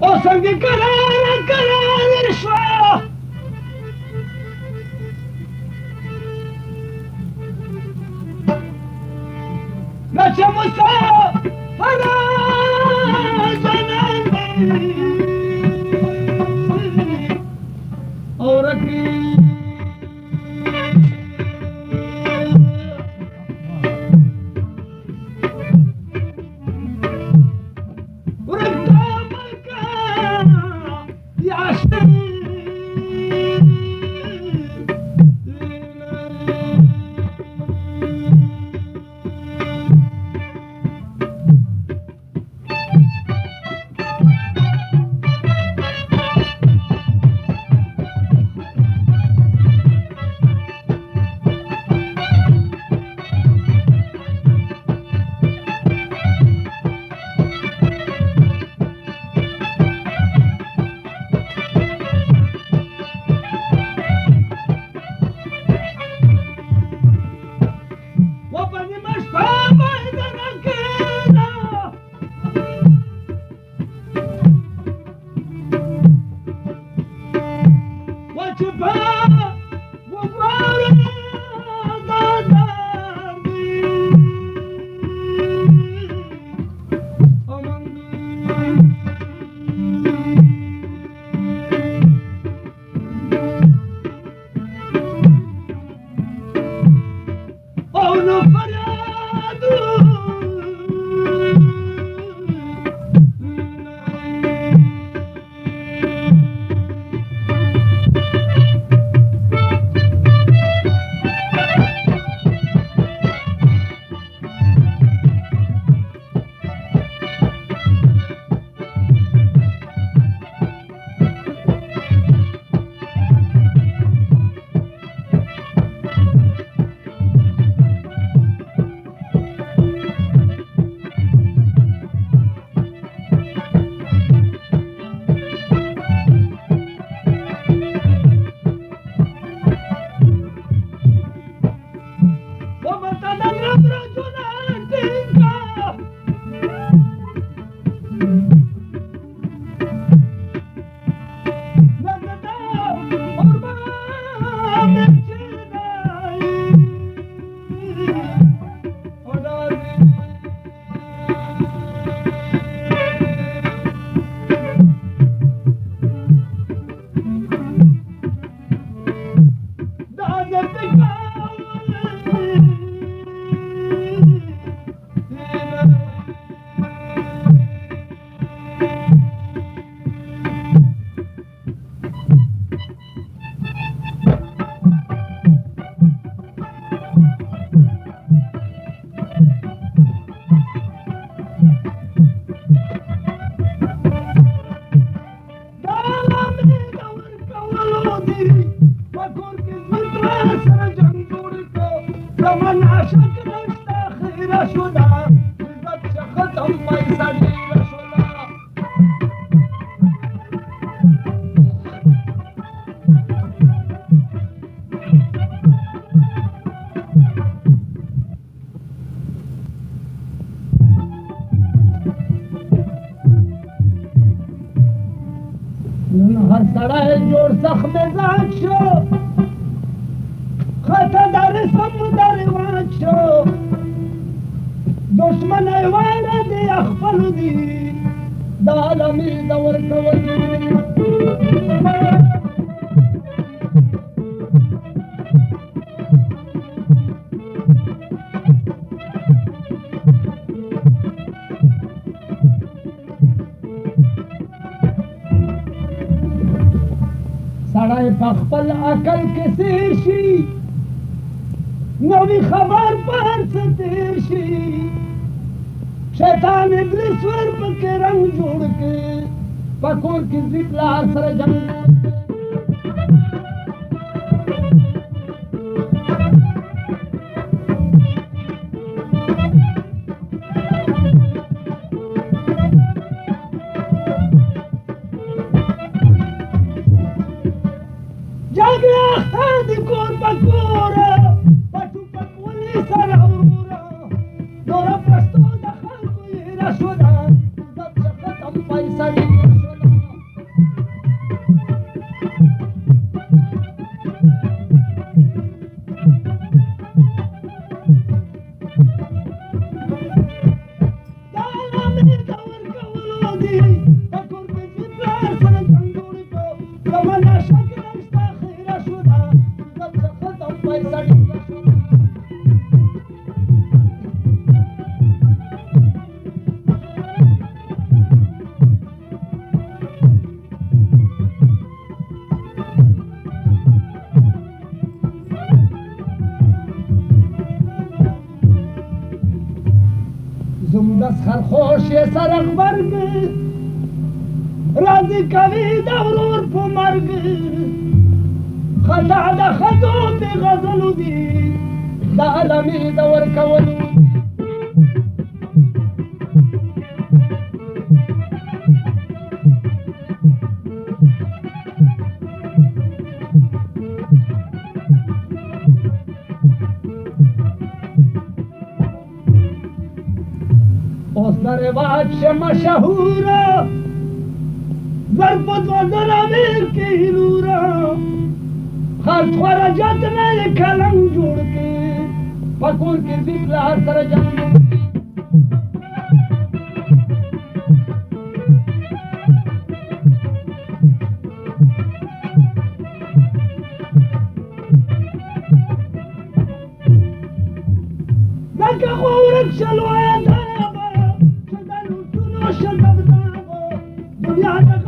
او څنګه کرار شو نشه مسافر جنان اور کی هر سړی جوړ سخت مزاج شو خطا در رسم در رواج شو دشمن ایوانه دی اخفلو دی دا عالمی دور کول سړی په خپل عقل کې سیر شي نوی خبر په هر څه تیر شي شیطان ابلیس ور پکې رنګ جوړ کړي په کور کې ځي پلار سره جنګ جګړه د کور په کور پټو پټولي سره زمدس خرخوش سرخ برگ راضی کوي د ورور په مرګ خدا د خدو دی غزلو دی د عالمي د ورکولو اوس د رواج شه مشهوره ضرب وزن امیر کی هلورا خاص خرجت میں کلم جوڑ کے پکور کے ذکر سر جان ذاك خورك شلوات شدلو شدب دنیا